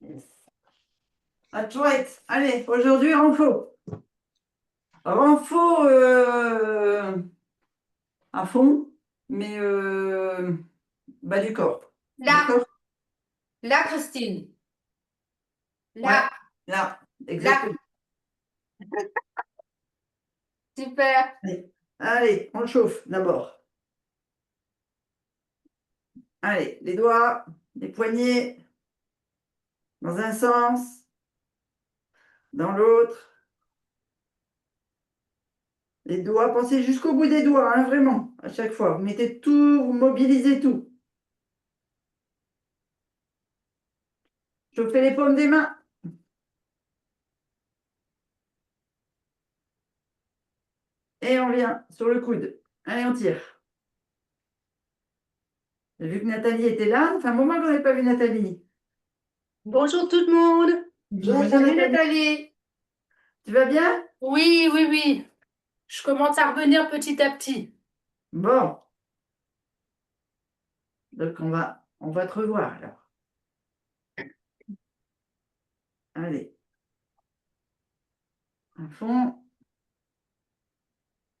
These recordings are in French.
Yes. Ah, chouette. Allez, aujourd'hui, renfo. Renfo à fond, mais bas du corps. Là, D'accord? là, Christine. Ouais, Là, là, là. exactement. Super. Allez, allez, on chauffe d'abord. Allez, les doigts, les poignets, dans un sens, dans l'autre. Les doigts, pensez jusqu'au bout des doigts, hein, vraiment, à chaque fois. Vous mettez tout, vous mobilisez tout. Chauffez les paumes des mains. Et on vient sur le coude. Allez, on tire. J'ai vu que Nathalie était là. Ça fait un moment qu'on n'avait pas vu Nathalie. Bonjour tout le monde. Bonjour Salut Nathalie. Nathalie. Tu vas bien? Oui, oui, oui. Je commence à revenir petit à petit. Bon, donc on va te revoir alors. Allez, à fond.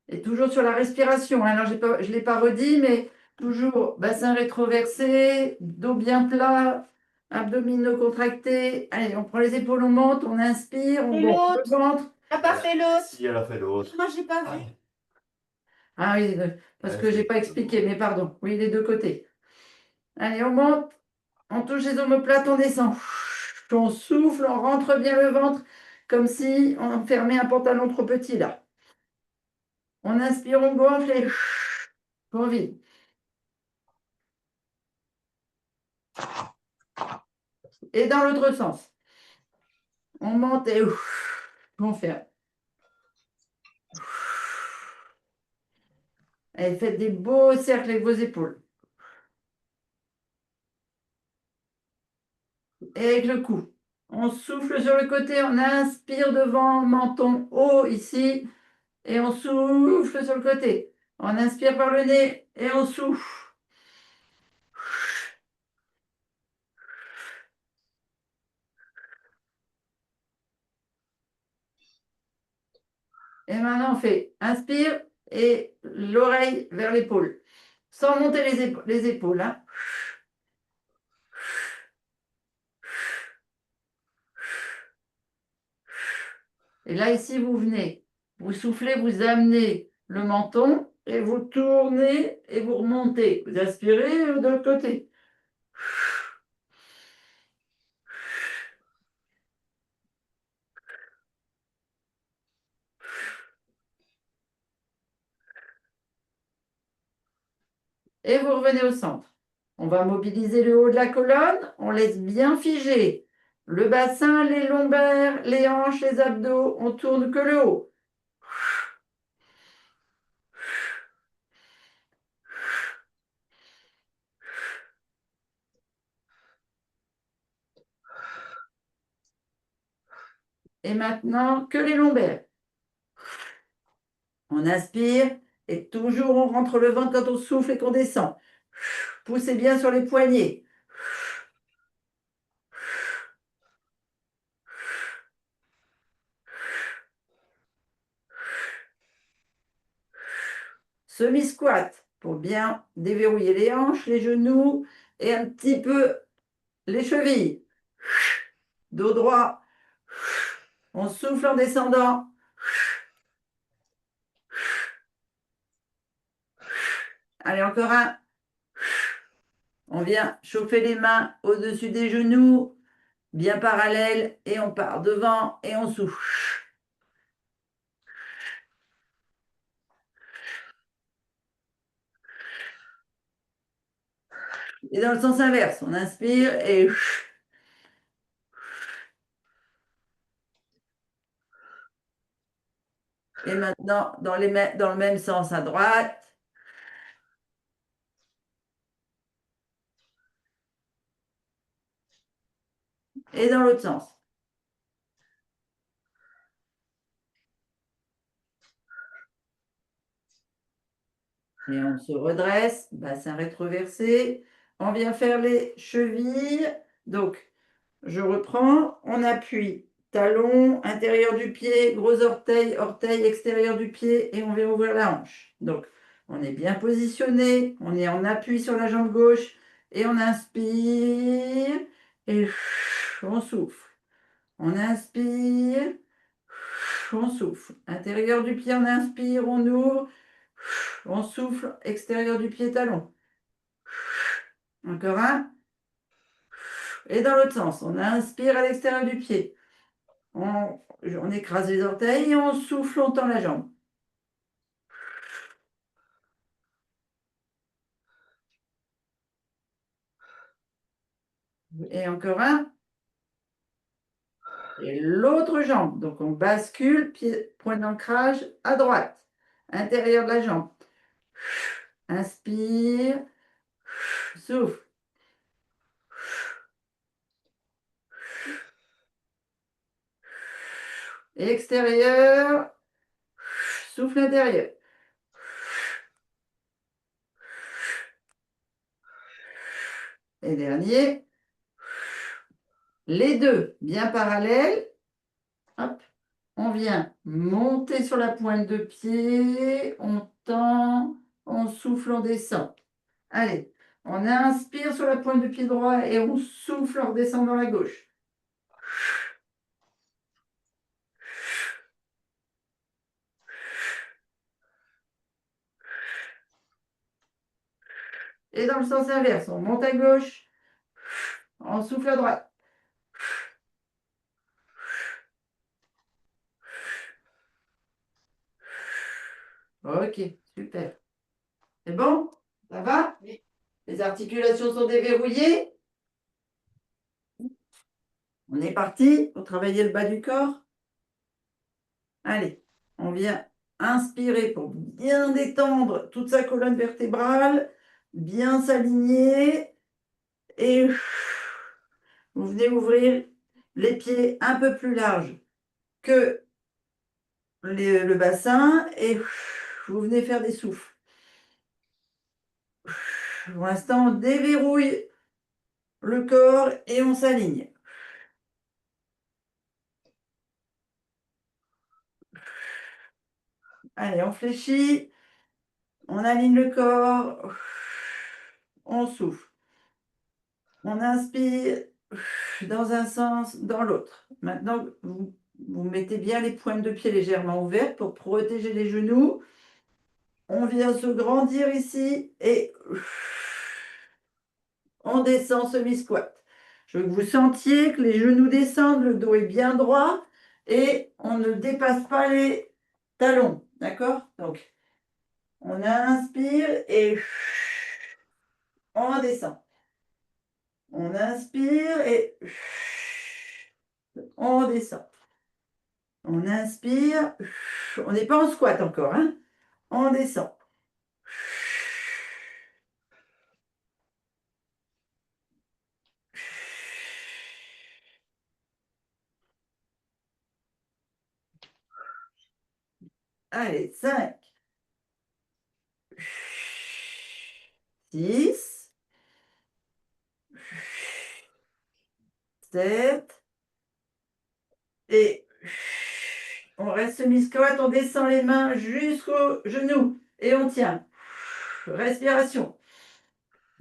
Et toujours sur la respiration, hein. Alors, je ne l'ai pas redit, mais toujours bassin rétroversé, dos bien plat, abdominaux contractés. Allez, on prend les épaules, on monte, on inspire, on Et gonfle le l'autre? ventre. T'as pas fait l'autre? Si elle a fait l'autre. Moi, j'ai pas vu. Ah oui, parce que je n'ai pas expliqué, mais pardon. Oui, les deux côtés. Allez, on monte, on touche les omoplates, on descend. On souffle, on rentre bien le ventre, comme si on fermait un pantalon trop petit là. On inspire, on gonfle et on vide. Et dans l'autre sens, on monte et on ferme. Et faites des beaux cercles avec vos épaules. Et avec le cou. On souffle sur le côté, on inspire devant, menton haut ici, et on souffle sur le côté. On inspire par le nez et on souffle. Et maintenant, on fait inspire et l'oreille vers l'épaule. Sans monter les épaules, hein. Et là, ici, vous venez, vous soufflez, vous amenez le menton et vous tournez et vous remontez. Vous aspirez de l'autre côté. Et vous revenez au centre. On va mobiliser le haut de la colonne. On laisse bien figer le bassin, les lombaires, les hanches, les abdos. On tourne que le haut. Et maintenant, que les lombaires. On inspire et toujours on rentre le ventre quand on souffle et qu'on descend. Poussez bien sur les poignets. Semi-squat pour bien déverrouiller les hanches, les genoux et un petit peu les chevilles. Dos droit. On souffle en descendant. Allez, encore un. On vient chauffer les mains au-dessus des genoux, bien parallèles, et on part devant et on souffle. Et dans le sens inverse, on inspire et maintenant dans le même sens à droite. Et dans l'autre sens. Et on se redresse, bassin rétroversé. On vient faire les chevilles. Donc, Je reprends, on appuie. Talon, intérieur du pied, gros orteil, orteil extérieur du pied et on vient ouvrir la hanche. Donc, on est bien positionné, on est en appui sur la jambe gauche et on inspire et on souffle. On inspire, on souffle. Intérieur du pied, on inspire, on ouvre, on souffle, extérieur du pied, talon. Encore un. Et dans l'autre sens, on inspire à l'extérieur du pied. On écrase les orteils et on souffle, on tend la jambe. Et encore un. Et l'autre jambe. Donc on bascule, pied, point d'ancrage à droite. Intérieur de la jambe. Inspire. Souffle. Extérieur. Souffle intérieur. Et dernier. Les deux bien parallèles. Hop. On vient monter sur la pointe de pied. On tend. On souffle, on descend. Allez. On inspire sur la pointe de pied droit et on souffle en redescendant la gauche. Et dans le sens inverse, on monte à gauche, on souffle à droite. Ok, super. C'est bon? Ça va? Oui. Les articulations sont déverrouillées. On est parti pour travailler le bas du corps. Allez, on vient inspirer pour bien détendre toute sa colonne vertébrale, bien s'aligner. Et vous venez ouvrir les pieds un peu plus larges que le bassin et vous venez faire des souffles. Pour l'instant, on déverrouille le corps et on s'aligne. Allez, on fléchit, on aligne le corps, on souffle. On inspire dans un sens, dans l'autre. Maintenant, vous mettez bien les pointes de pied légèrement ouvertes pour protéger les genoux. On vient se grandir ici et on descend semi-squat. Je veux que vous sentiez que les genoux descendent, le dos est bien droit et on ne dépasse pas les talons. D'accord? Donc, on inspire et on descend. On inspire et on descend. On inspire. On n'est pas en squat encore, hein? On descend. Allez, 5, 6, 7, et on reste semi-squat, on descend les mains jusqu'aux genoux et on tient. Respiration.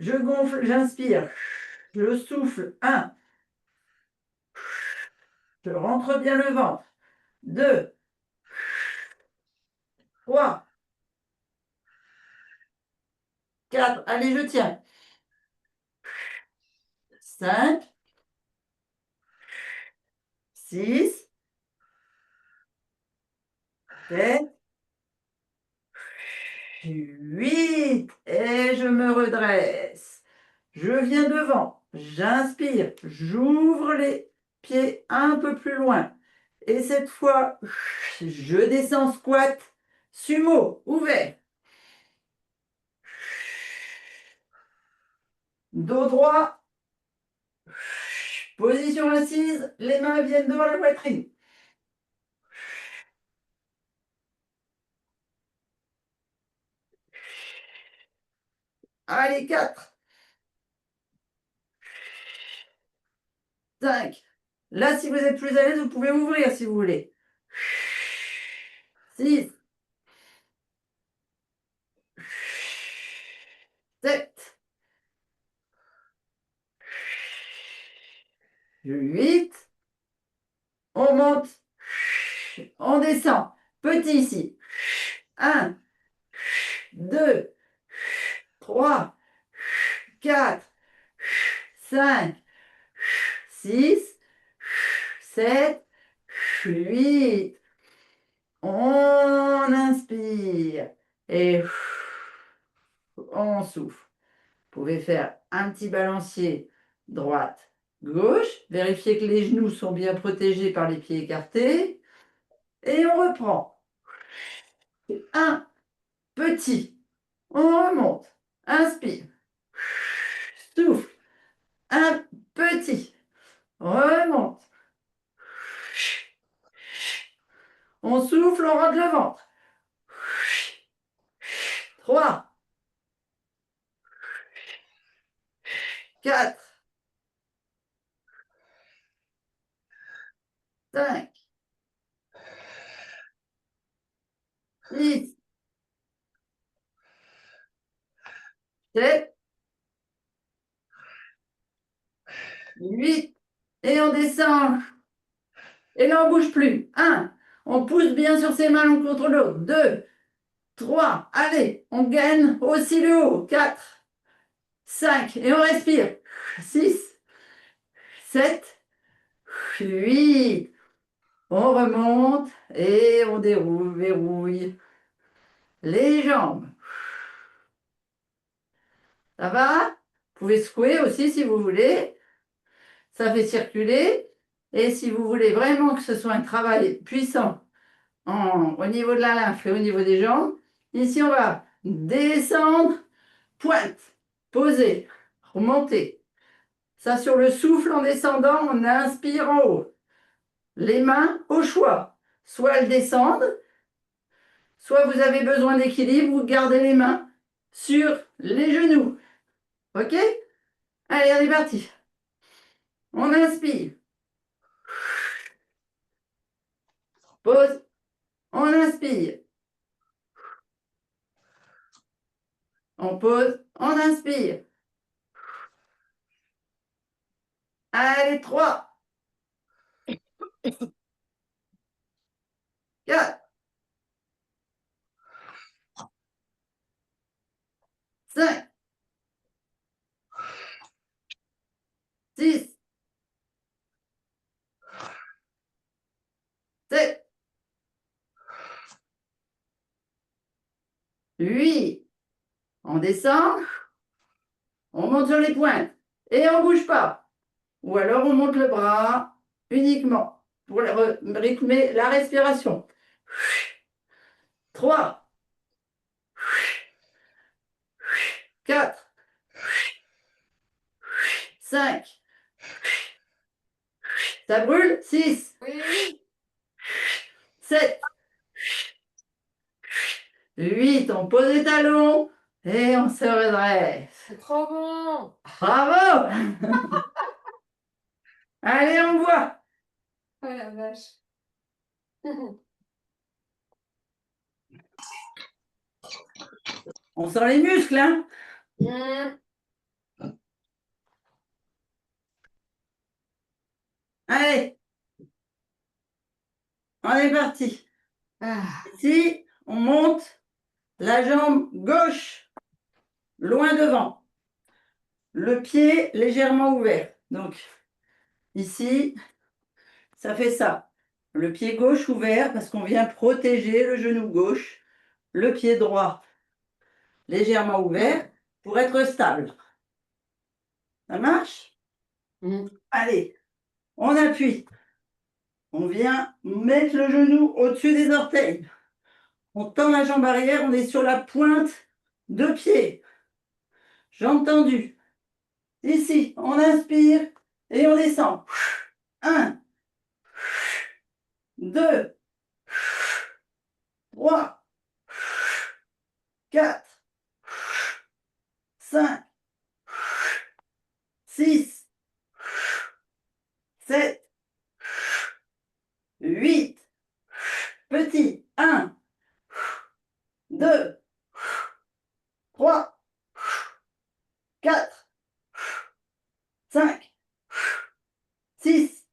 Je gonfle, j'inspire. Je souffle. 1. Je rentre bien le ventre. 2. 3. 4. Allez, je tiens. 5. 6. 7. 8. Et je me redresse. Je viens devant. J'inspire. J'ouvre les pieds un peu plus loin. Et cette fois, je descends squat. Sumo, ouvert. Dos droit. Position assise. Les mains viennent devant la poitrine. Allez, 4. 5. Là, si vous êtes plus à l'aise, vous pouvez ouvrir si vous voulez. 6. 7. 8. On monte. On descend. Petit ici. 1, 2, 3, 4, 5, 6, 7, 8. On inspire et on souffle. Vous pouvez faire un petit balancier droite, gauche. Vérifiez que les genoux sont bien protégés par les pieds écartés. Et on reprend. Un petit. On remonte. Inspire. Souffle. Un petit. Remonte. On souffle, on rentre le ventre. 3, 4, 5, 6, 7, 8. Et on descend. Et là, on ne bouge plus. 1. On pousse bien sur ses mains l'un contre l'autre. 2, 3. Allez, on gagne aussi le haut. 4, 5. Et on respire. 6, 7, 8. On remonte et on verrouille les jambes. Ça va? Vous pouvez secouer aussi si vous voulez. Ça fait circuler. Et si vous voulez vraiment que ce soit un travail puissant au niveau de la lymphe et au niveau des jambes, ici on va descendre, pointe, poser, remonter. Ça sur le souffle en descendant, on inspire en haut. Les mains au choix. Soit elles descendent, soit vous avez besoin d'équilibre, vous gardez les mains sur les genoux. Ok? Allez, on est parti. On inspire. Pause. On inspire. On pose. On inspire. Allez, 3, 4, 5, 6, 7, 8. On descend. On monte sur les pointes. Et on ne bouge pas. Ou alors on monte le bras uniquement pour rythmer la respiration. 3, 4, 5. Ça brûle? 6, Oui. 7, 8. On pose les talons et on se redresse. C'est trop bon. Bravo! Allez, on voit. Oh la vache. On sent les muscles, hein? Allez, on est parti. Ah. Ici, on monte la jambe gauche loin devant. Le pied légèrement ouvert. Donc, ici, ça fait ça. Le pied gauche ouvert parce qu'on vient protéger le genou gauche. Le pied droit légèrement ouvert pour être stable. Ça marche? Allez, on appuie. On vient mettre le genou au-dessus des orteils. On tend la jambe arrière, on est sur la pointe de pied. Jambe tendue. Ici, on inspire et on descend. 1, 2, 3, 4, 5, 6, 7, 8, petit, 1, 2, 3, 4, 5, 6,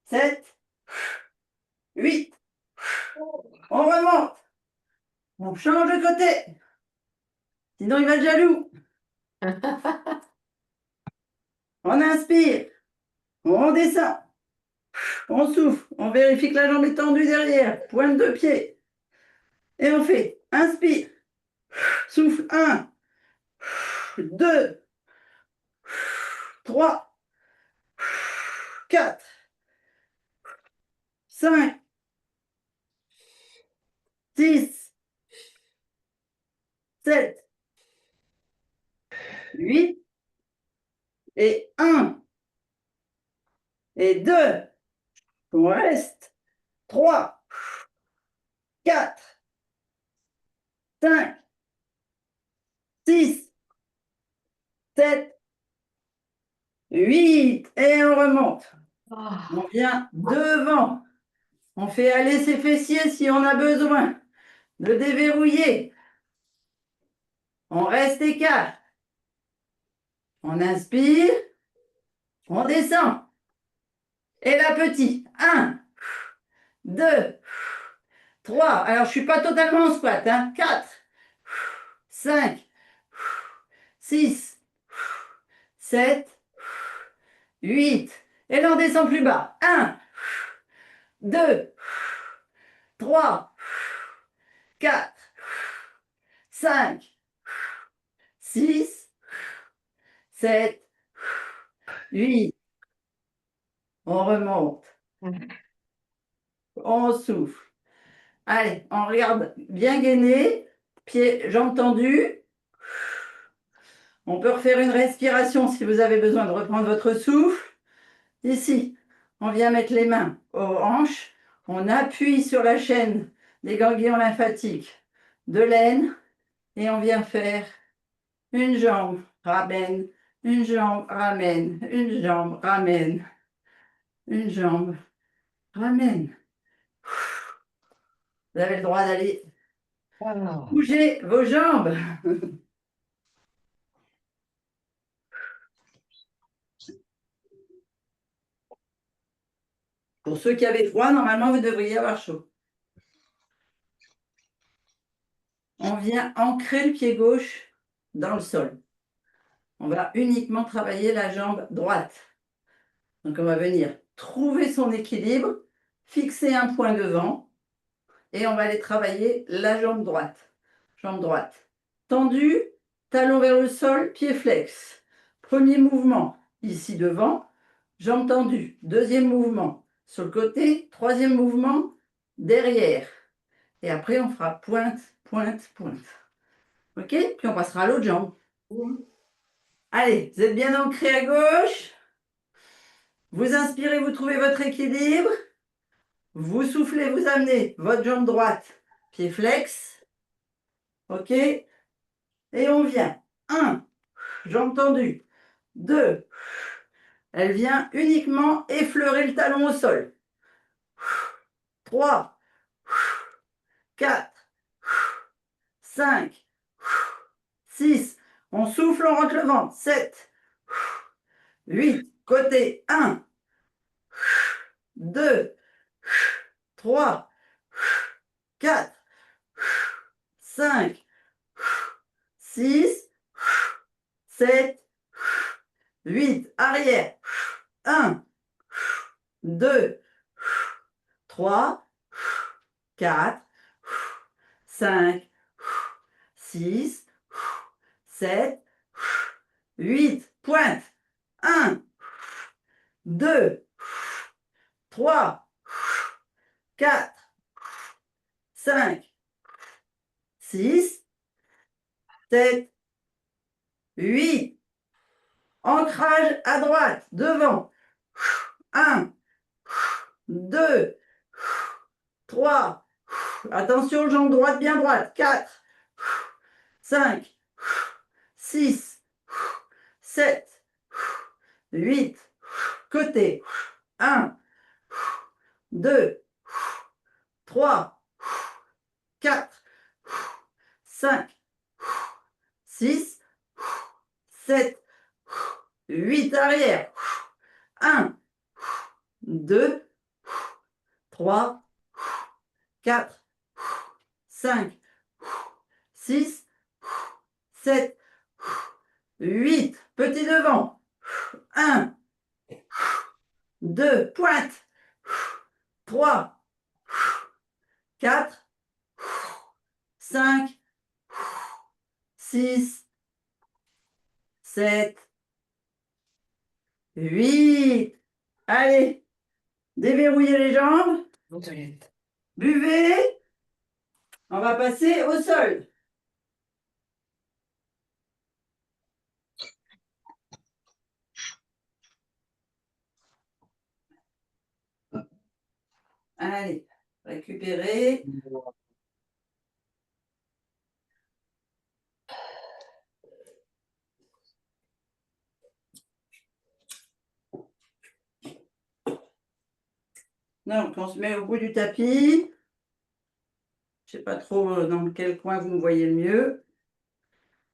7, 8. On remonte. On change de côté. Sinon, il va être jaloux. On inspire. On descend. On souffle. On vérifie que la jambe est tendue derrière. Pointe de pied. Et on fait. Inspire. Souffle. 1, 2, 3, 4, 5, 6, 7, 8. Et 1. Et 2. On reste. 3, 4, 5, 6, 7, 8. Et on remonte. On vient devant. On fait aller ses fessiers si on a besoin de déverrouiller. On reste écart. On inspire. On descend. Et la petite. 1, 2, 3. Alors, je ne suis pas totalement en squat. 4, 5, 6, 7, 8. Et là, on descend plus bas. 1, 2, 3, 4, 5, 6, 7, 8. On remonte. On souffle. Allez, on regarde bien gainé. Pieds, jambes tendues. On peut refaire une respiration si vous avez besoin de reprendre votre souffle. Ici, on vient mettre les mains aux hanches. On appuie sur la chaîne des ganglions lymphatiques de l'aine. Et on vient faire une jambe, ramène, une jambe, ramène, une jambe, ramène, une jambe, ramène. Vous avez le droit d'aller bouger vos jambes. Pour ceux qui avaient froid, normalement, vous devriez avoir chaud. On vient ancrer le pied gauche dans le sol. On va uniquement travailler la jambe droite. Donc, on va venir trouver son équilibre, fixer un point devant et on va aller travailler la jambe droite. Jambe droite. Tendue, talon vers le sol, pied flex. Premier mouvement, ici devant, jambe tendue. Deuxième mouvement, sur le côté. Troisième mouvement, derrière. Et après, on fera pointe, pointe, pointe. OK? Puis on passera à l'autre jambe. Allez, vous êtes bien ancré à gauche. Vous inspirez, vous trouvez votre équilibre. Vous soufflez, vous amenez votre jambe droite, pied flex. OK? Et on vient. 1, jambe tendue. 2, elle vient uniquement effleurer le talon au sol. 3, 4, 5, 6. On souffle, on rentre le ventre. 7, 8. Côté. 1, 2, 3, 4, 5, 6, 7, 8. Arrière. 1, 2, 3, 4, 5, 6, 7, 8. Pointe. 1, 2, 3, 4, 5, 6, 7, 8. Ancrage à droite, devant. 1, 2, 3. Attention, jambe droite, bien droite. 4, 5, 6, 7, 8. Côté. 1, 2, 3, 4, 5, 6, 7, 8. Arrière. 1, 2, 3, 4, 5, 6, 7, 8. Petit devant. 1, 2, pointe. 3, 4, 5, 6, 7, 8. Allez, déverrouillez les jambes. Buvez. On va passer au sol. Allez, récupérez. Donc, on se met au bout du tapis. Je ne sais pas trop dans quel coin vous me voyez le mieux.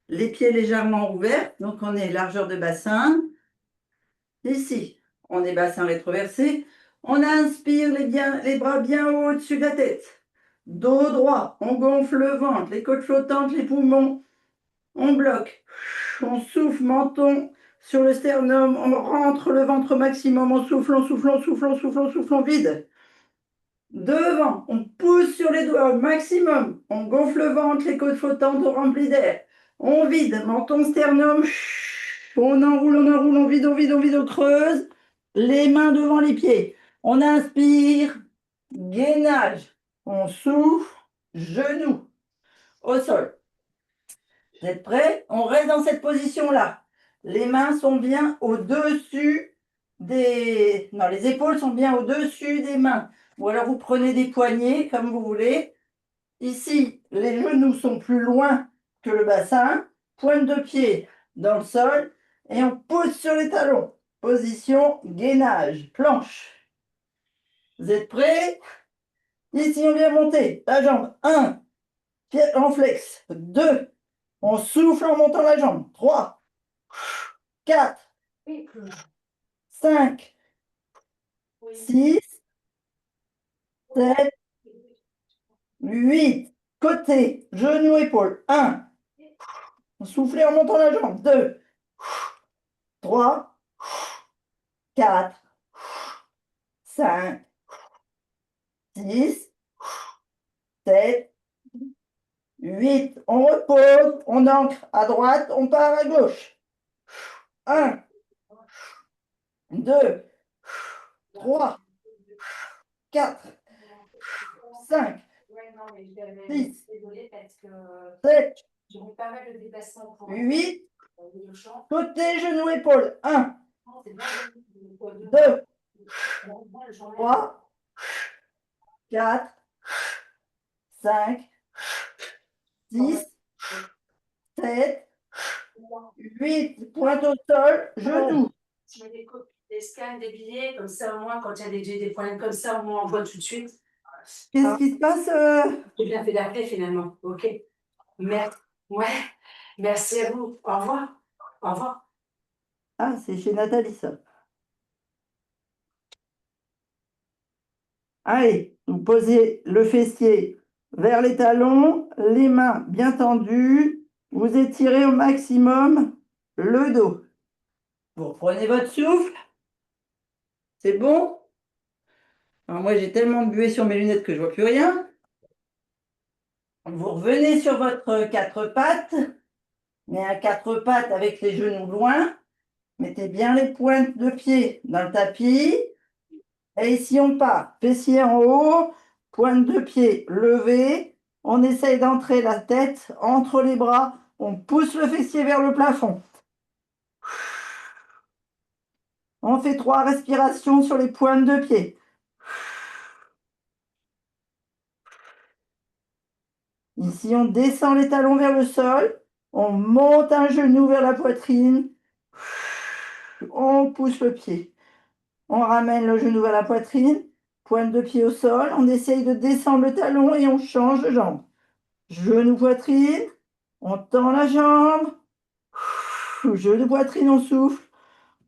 Les pieds légèrement ouverts, donc on est largeur de bassin. Ici, on est bassin rétroversé. On inspire les bras bien haut au-dessus de la tête. Dos droit, on gonfle le ventre, les côtes flottantes, les poumons. On bloque. On souffle, menton sur le sternum. On rentre le ventre au maximum. On souffle, on souffle, on souffle, on souffle, on souffle, on vide. Devant, on pousse sur les doigts au maximum. On gonfle le ventre, les côtes flottantes, on remplit d'air. On vide, menton, sternum. On enroule, on vide, on vide, on vide, on creuse. Les mains devant les pieds. On inspire, gainage. On souffle, genou au sol. Vous êtes prêts? On reste dans cette position-là. Les mains sont bien au-dessus des... Non, les épaules sont bien au-dessus des mains. Ou alors vous prenez des poignets, comme vous voulez. Ici, les genoux sont plus loin que le bassin. Pointe de pied dans le sol. Et on pousse sur les talons. Position gainage, planche. Vous êtes prêts? Ici, on vient monter la jambe. 1, pied en flex. 2, on souffle en montant la jambe. 3, 4, 5, 6, 7, 8. Côté, genou, épaule. 1. Soufflez en montant la jambe. 2, 3, 4, 5, 6, 7, 8. On repose, on ancre à droite, on part à gauche. 1, 2, 3, 4, 5, 6, 7, 8. Côté, genou, épaule. 1, 2, 3, 4, 5, 6, 7, 8. Pointe au sol, genou. Je mets des scans, des billets, comme ça au moins, quand il y a des problèmes comme ça, au moins on voit tout de suite. Qu'est-ce qui se passe J'ai bien fait d'appeler finalement. Ok. Merci. Ouais. Merci à vous. Au revoir. Au revoir. Ah, c'est chez Nathalie, ça. Allez, vous posez le fessier vers les talons, les mains bien tendues. Vous étirez au maximum le dos. Vous reprenez votre souffle. C'est bon? Alors moi, j'ai tellement bué sur mes lunettes que je vois plus rien. Vous revenez sur votre quatre pattes, mais à quatre pattes avec les genoux loin. Mettez bien les pointes de pied dans le tapis. Et ici, on part. Fessier en haut, pointe de pied levée. On essaye d'entrer la tête entre les bras. On pousse le fessier vers le plafond. On fait 3 respirations sur les pointes de pied. Ici, on descend les talons vers le sol. On monte un genou vers la poitrine. On pousse le pied. On ramène le genou à la poitrine, pointe de pied au sol. On essaye de descendre le talon et on change de jambe. Genou, poitrine. On tend la jambe. Genou, poitrine, on souffle.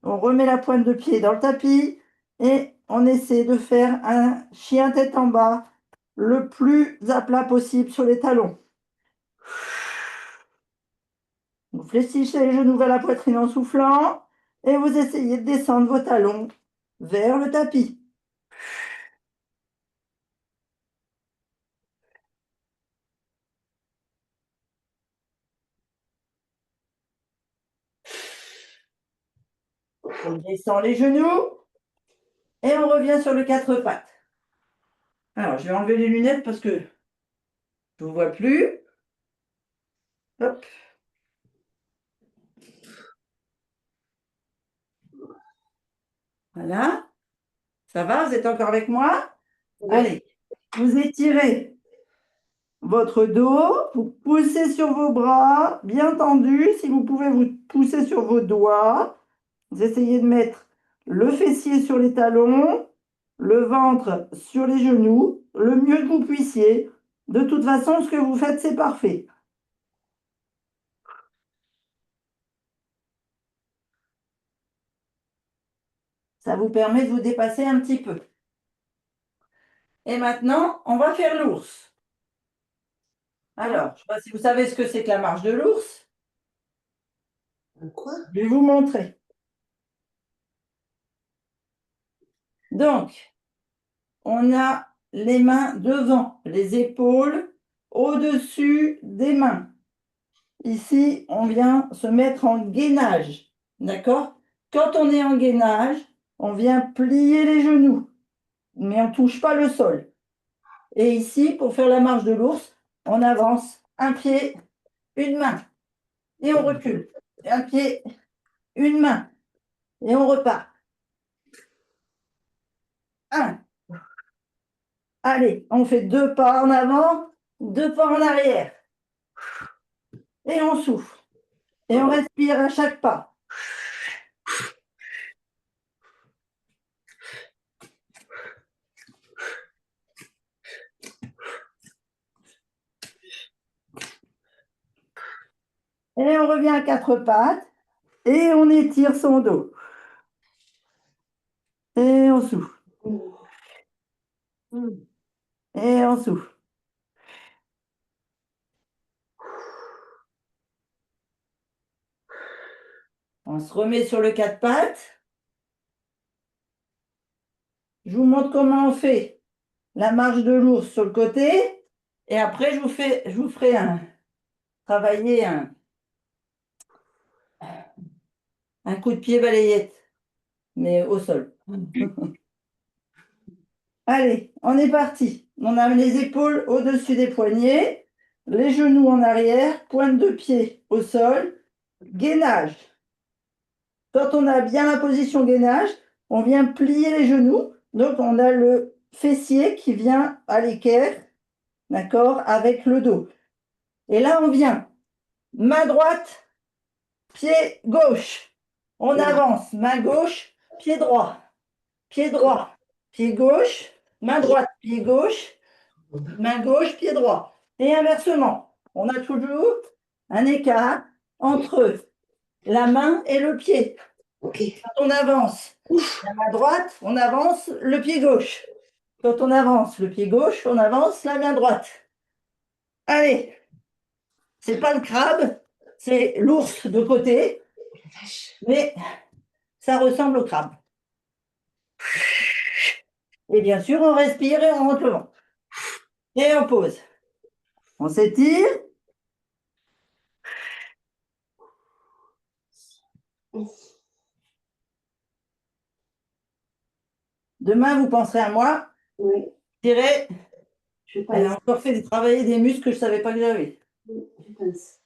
On remet la pointe de pied dans le tapis et on essaie de faire un chien tête en bas le plus à plat possible sur les talons. Vous fléchissez les genoux vers la poitrine en soufflant et vous essayez de descendre vos talons vers le tapis. On descend les genoux et on revient sur le quatre pattes. Alors, je vais enlever les lunettes parce que je ne vous vois plus. Hop. Voilà. Ça va, vous êtes encore avec moi? Oui. Allez, vous étirez votre dos, vous poussez sur vos bras, bien tendus. Si vous pouvez, vous poussez sur vos doigts. Vous essayez de mettre le fessier sur les talons, le ventre sur les genoux, le mieux que vous puissiez. De toute façon, ce que vous faites, c'est parfait. Ça vous permet de vous dépasser un petit peu. Et maintenant, on va faire l'ours. Alors, je ne sais pas si vous savez ce que c'est que la marche de l'ours. Quoi? Je vais vous montrer. Donc, on a les mains devant, les épaules au-dessus des mains. Ici, on vient se mettre en gainage. D'accord? Quand on est en gainage, on vient plier les genoux, mais on ne touche pas le sol. Et ici, pour faire la marche de l'ours, on avance un pied, une main, et on recule. Un pied, une main, et on repart. Un. Allez, on fait 2 pas en avant, 2 pas en arrière. Et on souffle. Et on respire à chaque pas. Et on revient à 4 pattes. Et on étire son dos. Et on souffle. Et on souffle. On se remet sur le 4 pattes. Je vous montre comment on fait la marche de l'ours sur le côté. Et après, je vous ferai travailler un coup de pied balayette, mais au sol. Allez, on est parti. On a les épaules au-dessus des poignets, les genoux en arrière, pointe de pied au sol, gainage. Quand on a bien la position gainage, on vient plier les genoux. Donc, on a le fessier qui vient à l'équerre, d'accord, avec le dos. Et là, on vient main droite, pied gauche. On avance, main gauche, pied droit, pied droit, pied gauche, main droite, pied gauche, main gauche, pied droit. Et inversement, on a toujours un écart entre la main et le pied. Ok. Quand on avance la main droite, on avance le pied gauche. Quand on avance le pied gauche, on avance la main droite. Allez, c'est pas le crabe, c'est l'ours de côté, mais ça ressemble au crabe. Et bien sûr, on respire et on rentre le vent. Et on pose. On s'étire. Demain, vous penserez à moi. Oui. Je dirais, Je elle a pense. encore fait travailler des muscles que je ne savais pas que j'avais. Je pense.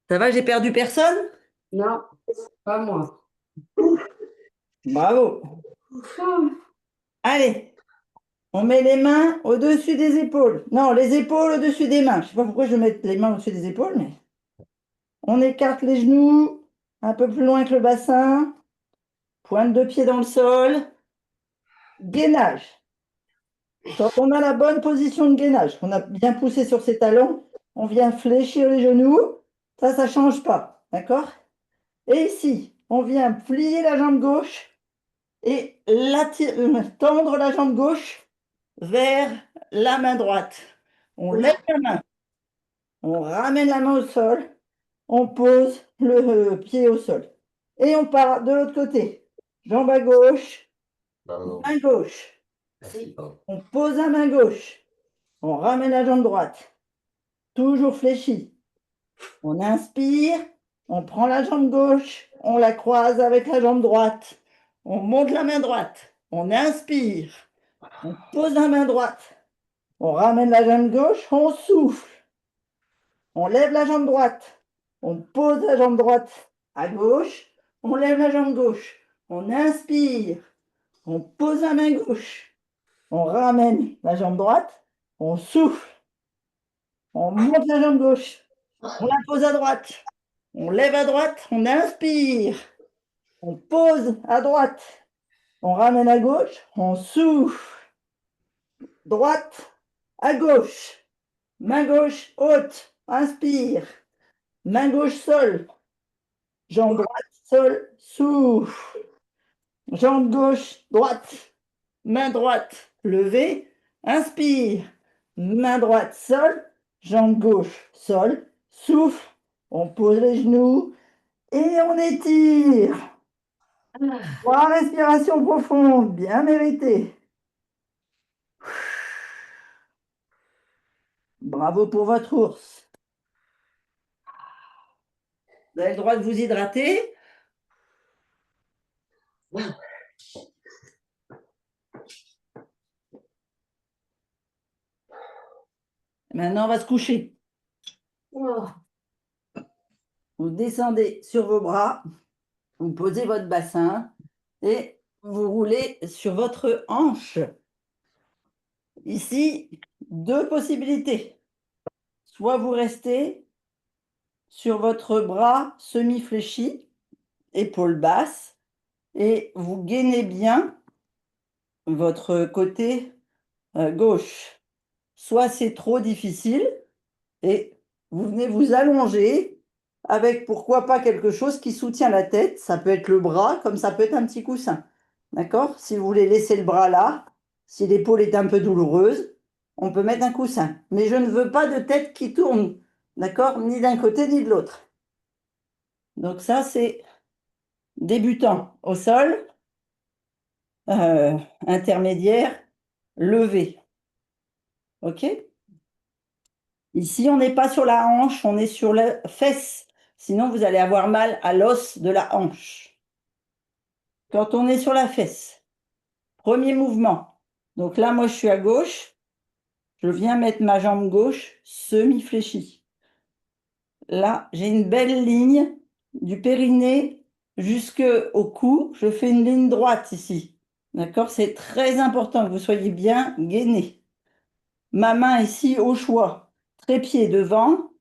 Ça va, j'ai perdu personne? Non, pas moi. Bravo. Allez, on met les mains au-dessus des épaules. Non, les épaules au-dessus des mains. Je ne sais pas pourquoi je mets les mains au-dessus des épaules, mais on écarte les genoux, un peu plus loin que le bassin, pointe de pied dans le sol, gainage. Quand on a la bonne position de gainage, qu'on a bien poussé sur ses talons, on vient fléchir les genoux. Ça ne change pas. D'accord? Et ici, on vient plier la jambe gauche et tendre la jambe gauche vers la main droite. On lève la main, on ramène la main au sol, on pose le pied au sol. Et on part de l'autre côté. Jambe à gauche, Pardon. main gauche. Merci. On pose la main gauche, on ramène la jambe droite, toujours fléchie. On inspire, on prend la jambe gauche, on la croise avec la jambe droite. On monte la main droite, on inspire, on pose la main droite, on ramène la jambe gauche, on souffle. On lève la jambe droite, on pose la jambe droite à gauche, on lève la jambe gauche, on inspire, on pose la main gauche, on ramène la jambe droite, on souffle, on monte la jambe gauche, on la pose à droite, on lève à droite, on inspire, on pose à droite, on ramène à gauche, on souffle, droite à gauche, main gauche haute, inspire, main gauche sol, jambe droite sol, souffle, jambe gauche droite, main droite levée, inspire, main droite sol, jambe gauche sol, souffle, on pose les genoux et on étire. 3 respirations profondes, bien méritées. Bravo pour votre ours. Vous avez le droit de vous hydrater. Maintenant, on va se coucher. Vous descendez sur vos bras, vous posez votre bassin et vous roulez sur votre hanche. Ici, 2 possibilités. Soit vous restez sur votre bras semi-fléchi, épaule basse, et vous gainez bien votre côté gauche. Soit c'est trop difficile et vous venez vous allonger avec pourquoi pas quelque chose qui soutient la tête. Ça peut être le bras, comme ça peut être un petit coussin. D'accord? Si vous voulez laisser le bras là, si l'épaule est un peu douloureuse, on peut mettre un coussin. Mais je ne veux pas de tête qui tourne, d'accord? Ni d'un côté ni de l'autre. Donc ça, c'est débutant au sol, intermédiaire, levé. OK? Ici, on n'est pas sur la hanche, on est sur la fesse. Sinon, vous allez avoir mal à l'os de la hanche. Quand on est sur la fesse, premier mouvement. Donc là, moi, je suis à gauche. Je viens mettre ma jambe gauche semi-fléchie. Là, j'ai une belle ligne du périnée jusqu'au cou. Je fais une ligne droite ici. D'accord? C'est très important que vous soyez bien gainé. Ma main ici au choix, trépied devant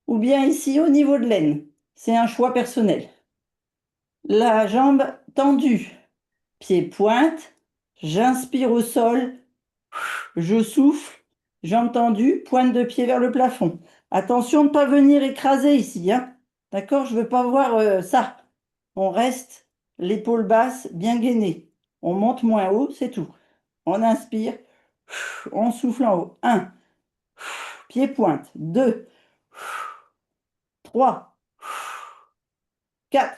ou bien ici au niveau de l'aine. C'est un choix personnel. La jambe tendue, pied pointe, j'inspire au sol, je souffle, jambe tendue, pointe de pied vers le plafond. Attention de ne pas venir écraser ici, hein. D'accord? Je ne veux pas voir ça. On reste l'épaule basse, bien gainée. On monte moins haut, c'est tout. On inspire, on souffle en haut. 1, pied pointe. 2, 3, 4,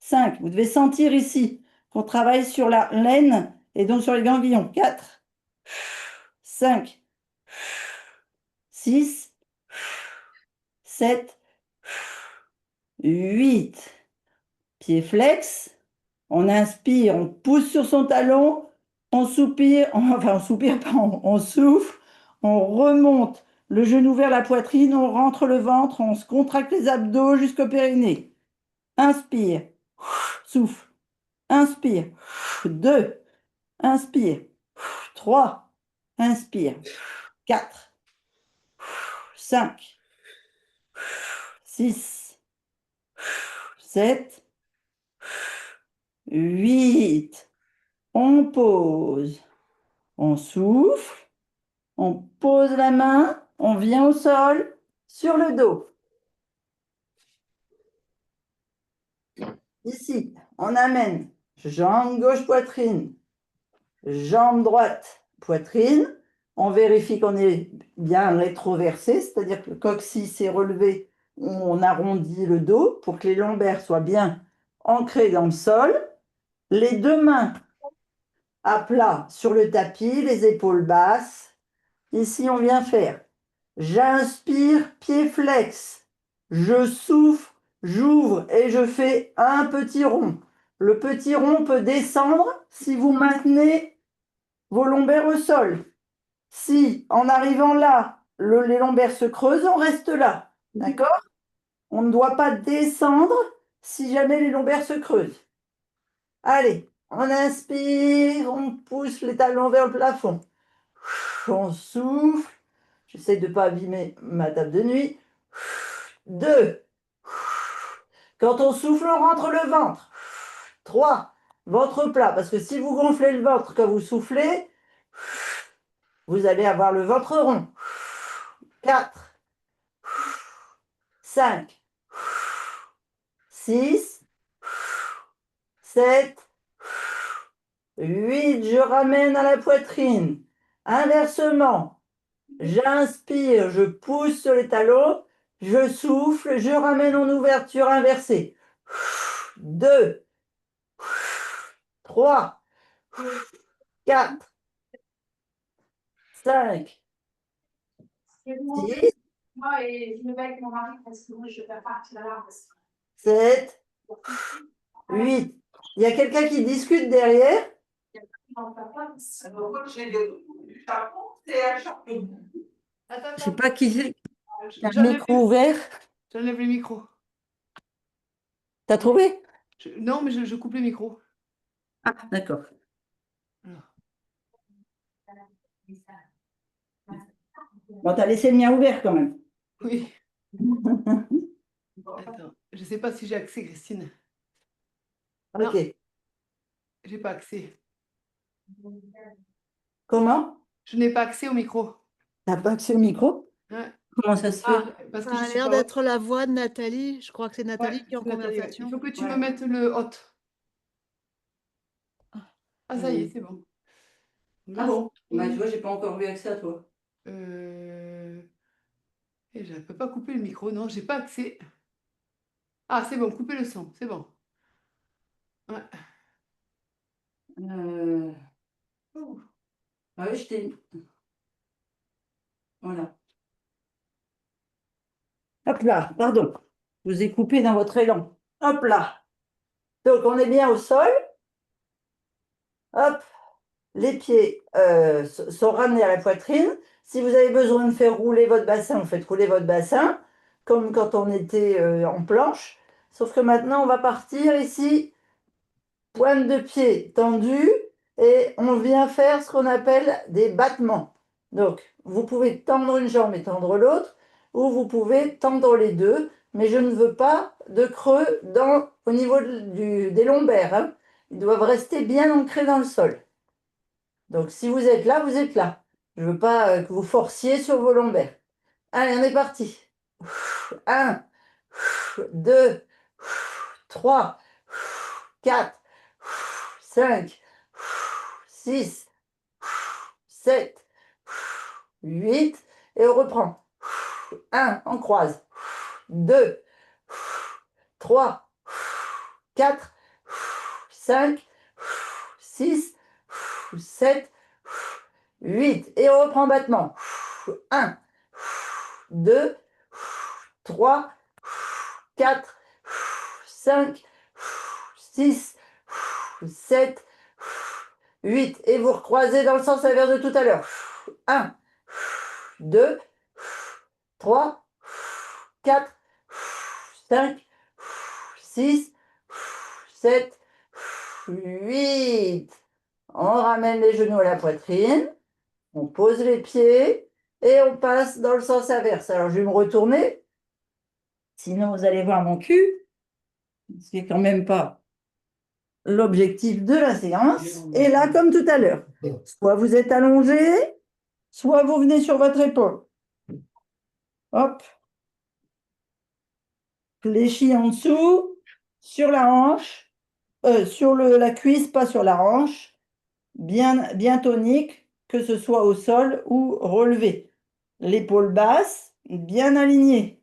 5. Vous devez sentir ici qu'on travaille sur la laine et donc sur les ganglions. 4, 5, 6, 7, 8. Pied flex. On inspire, on pousse sur son talon, on soupire, enfin on soupire pas, on souffle, on remonte le genou vers la poitrine, on rentre le ventre, on se contracte les abdos jusqu'au périnée. Inspire, souffle, inspire, 2, inspire, 3, inspire, 4, 5, 6, 7, 8. On pose. On souffle. On pose la main. On vient au sol sur le dos. Ici, on amène jambe gauche poitrine, jambe droite poitrine. On vérifie qu'on est bien rétroversé, c'est-à-dire que le coccyx est relevé. On arrondit le dos pour que les lombaires soient bien ancrés dans le sol. Les deux mains à plat sur le tapis, les épaules basses. Ici, on vient faire. J'inspire, pied flex. Je souffle, j'ouvre et je fais un petit rond. Le petit rond peut descendre si vous maintenez vos lombaires au sol. Si, en arrivant là, les lombaires se creusent, on reste là. D'accord? On ne doit pas descendre si jamais les lombaires se creusent. Allez, on inspire, on pousse les talons vers le plafond. On souffle. J'essaie de ne pas abîmer ma table de nuit. 2. Quand on souffle, on rentre le ventre. 3. Ventre plat, parce que si vous gonflez le ventre quand vous soufflez, vous allez avoir le ventre rond. 4. 5. 6. 7. 8. Je ramène à la poitrine. Inversement. J'inspire, je pousse sur les talons, je souffle, je ramène en ouverture inversée. 2, 3, 4, 5, 6, Moi, et je me vais avec mon mari parce que moi, je ne fais pas partie de la 7, 8. Il y a quelqu'un qui discute derrière? Je sais pas qui c'est. Il y a un micro ouvert. J'enlève le micro. T'as trouvé? Non, mais je coupe le micro. Ah, d'accord. Bon, t'as laissé le mien ouvert quand même. Oui. Attends, je ne sais pas si j'ai accès, Christine. Non, Ok. j'ai pas accès. Comment? Je n'ai pas accès au micro. T'as pas accès au micro? Ouais. Comment ça se fait? Ah, parce que Ça je a suis l'air pas d'être la voix de Nathalie. Je crois que c'est haute. Nathalie Ouais, qui est en c'est Nathalie, ouais. conversation. Il faut que tu Ouais. me mettes le hot. Ah, ça y est, Mm. c'est bon. Ah bon? Bah, tu Merci. vois, j'ai pas encore eu accès à toi. Et je ne peux pas couper le micro, non, j'ai pas accès. Ah, c'est bon, couper le son, c'est bon. Ouais. Oh. Ah oui, je t'ai. Voilà. Hop là, pardon. Je vous ai coupé dans votre élan. Hop là. Donc, on est bien au sol. Hop. Les pieds sont ramenés à la poitrine. Si vous avez besoin de faire rouler votre bassin, vous faites rouler votre bassin, comme quand on était en planche. Sauf que maintenant, on va partir ici, pointe de pied tendue, et on vient faire ce qu'on appelle des battements. Donc, vous pouvez tendre une jambe et tendre l'autre, ou vous pouvez tendre les deux, mais je ne veux pas de creux au niveau des lombaires, hein. Ils doivent rester bien ancrés dans le sol. Donc, si vous êtes là, vous êtes là. Je ne veux pas que vous forciez sur vos lombaires. Allez, on est parti. 1, 2, 3, 4, 5, 6, 7, 8. Et on reprend. 1, on croise. 2, 3, 4, 5, 6, 7, 8. Et on reprend battement. 1, 2, 3, 4, 5, 6, 7, 8. Et vous recroisez dans le sens inverse de tout à l'heure. 1, 2, 3, 4, 5, 6, 7, 8. On ramène les genoux à la poitrine. On pose les pieds et on passe dans le sens inverse. Alors, je vais me retourner. Sinon, vous allez voir mon cul. ce qui est quand même pas l'objectif de la séance. Et là, comme tout à l'heure, soit vous êtes allongé, soit vous venez sur votre épaule. Hop. Fléchi en dessous, sur la hanche, sur la cuisse, pas sur la hanche, bien tonique, que ce soit au sol ou relevé. L'épaule basse, bien alignée.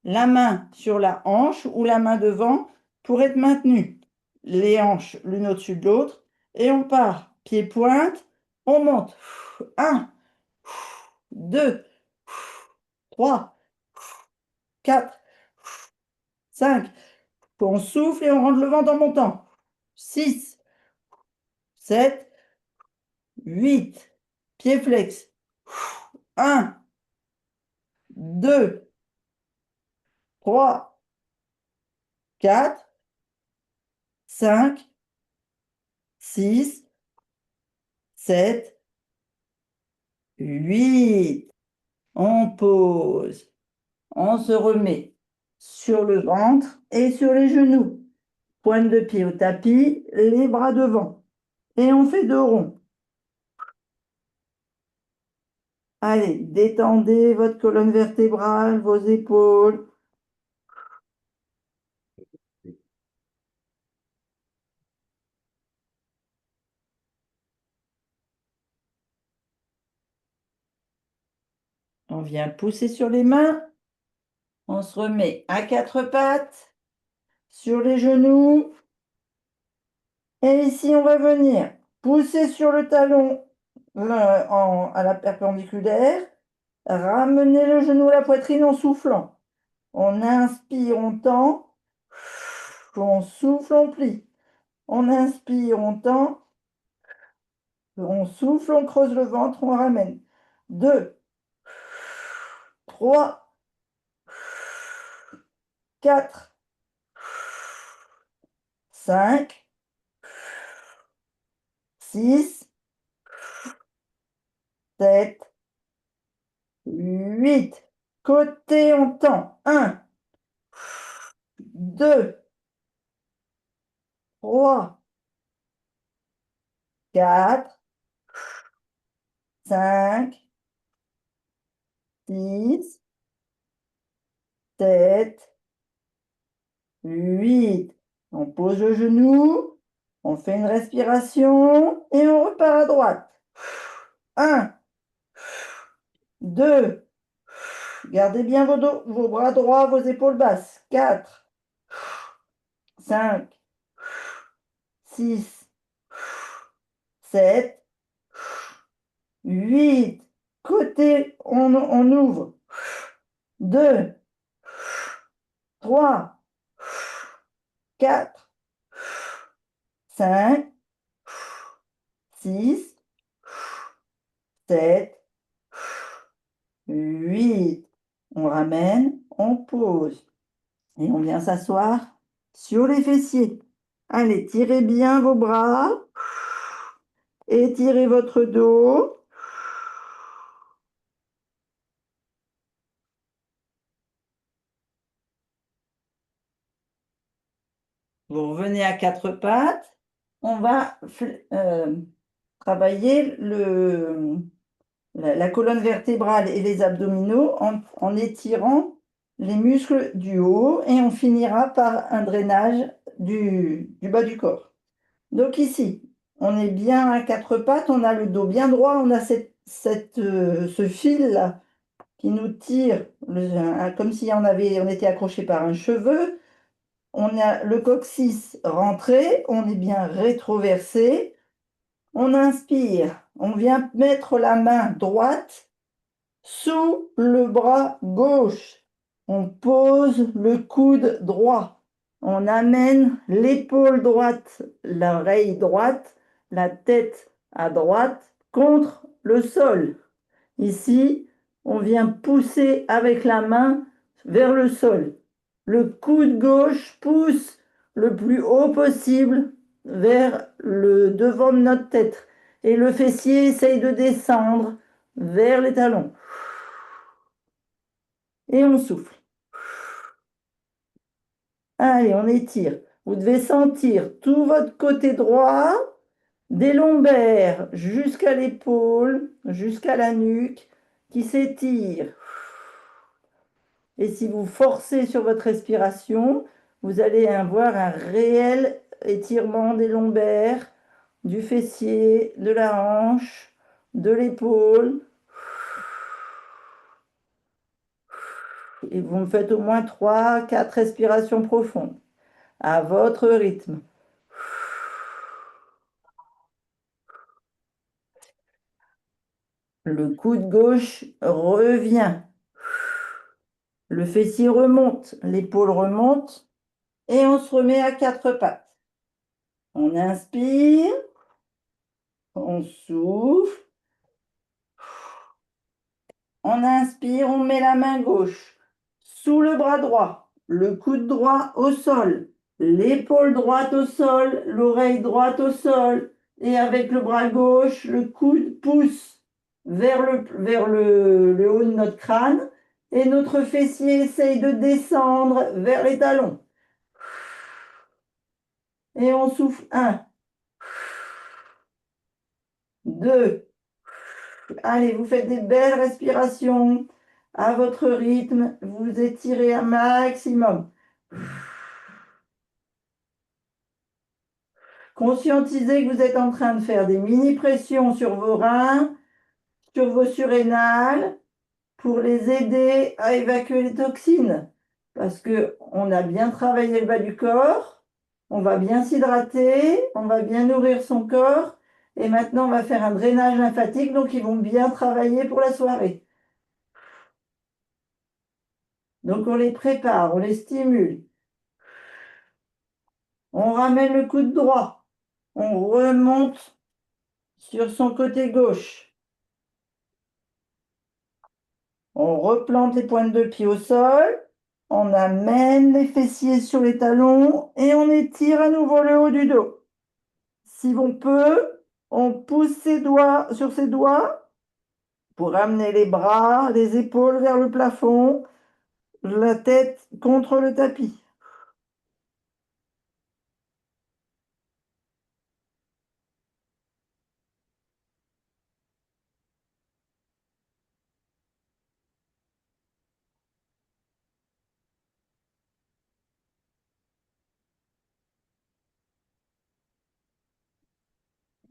La main sur la hanche ou la main devant pour être maintenue. Les hanches l'une au-dessus de l'autre. Et on part. Pied-pointe, on monte. 1, 2, 3, 4, 5. On souffle et on rentre le ventre en montant. 6, 7, 8. Pied flex. 1, 2, 3, 4, 5, 6, 7, 8. On pose. On se remet sur le ventre et sur les genoux. Pointe de pied au tapis, les bras devant. Et on fait 2 ronds. Allez, détendez votre colonne vertébrale, vos épaules. On vient pousser sur les mains. On se remet à 4 pattes, sur les genoux. Et ici, on va venir pousser sur le talon à la perpendiculaire. Ramener le genou à la poitrine en soufflant. On inspire, on tend. On souffle, on plie. On inspire, on tend. On souffle, on creuse le ventre, on ramène. 2, 3, 4, 5, 6, 7, 8. Côté, on tend. 1, 2, 3, 4, 5, 6, 7, 8. On pose le genou, on fait une respiration et on repart à droite. 1, 2, gardez bien vos bras droits, vos épaules basses. 4, 5, 6, 7, 8. Côté, on ouvre. 2, 3, 4, 5, 6, 7, 8. On ramène, on pose. Et on vient s'asseoir sur les fessiers. Allez, tirez bien vos bras. Étirez votre dos. Vous revenez à 4 pattes. On va travailler la colonne vertébrale et les abdominaux en étirant les muscles du haut et on finira par un drainage du bas du corps. Donc ici, on est bien à 4 pattes, on a le dos bien droit, on a ce fil-là qui nous tire comme si on était accroché par un cheveu. On a le coccyx rentré, on est bien rétroversé. On inspire, on vient mettre la main droite sous le bras gauche. On pose le coude droit. On amène l'épaule droite, l'oreille droite, la tête à droite contre le sol. Ici, on vient pousser avec la main vers le sol. Le coude gauche pousse le plus haut possible vers le devant de notre tête. Et le fessier essaye de descendre vers les talons. Et on souffle. Allez, on étire. Vous devez sentir tout votre côté droit, des lombaires jusqu'à l'épaule, jusqu'à la nuque, qui s'étire. Et si vous forcez sur votre respiration, vous allez avoir un réel étirement des lombaires, du fessier, de la hanche, de l'épaule. Et vous me faites au moins 3, 4 respirations profondes, à votre rythme. Le coude gauche revient. Le fessier remonte, l'épaule remonte et on se remet à 4 pattes. On inspire, on souffle. On inspire, on met la main gauche sous le bras droit, le coude droit au sol, l'épaule droite au sol, l'oreille droite au sol. Et avec le bras gauche, le coude pousse vers le haut de notre crâne. Et notre fessier essaye de descendre vers les talons. Et on souffle 1, 2. Allez, vous faites des belles respirations à votre rythme. Vous étirez un maximum. Conscientisez que vous êtes en train de faire des mini-pressions sur vos reins, sur vos surrénales, pour les aider à évacuer les toxines. Parce qu'on a bien travaillé le bas du corps, on va bien s'hydrater, on va bien nourrir son corps. Et maintenant, on va faire un drainage lymphatique, donc ils vont bien travailler pour la soirée. Donc on les prépare, on les stimule. On ramène le coude droit. On remonte sur son côté gauche. On replante les pointes de pied au sol. On amène les fessiers sur les talons et on étire à nouveau le haut du dos. Si on peut, on pousse ses doigts sur ses doigts pour amener les bras, les épaules vers le plafond, la tête contre le tapis.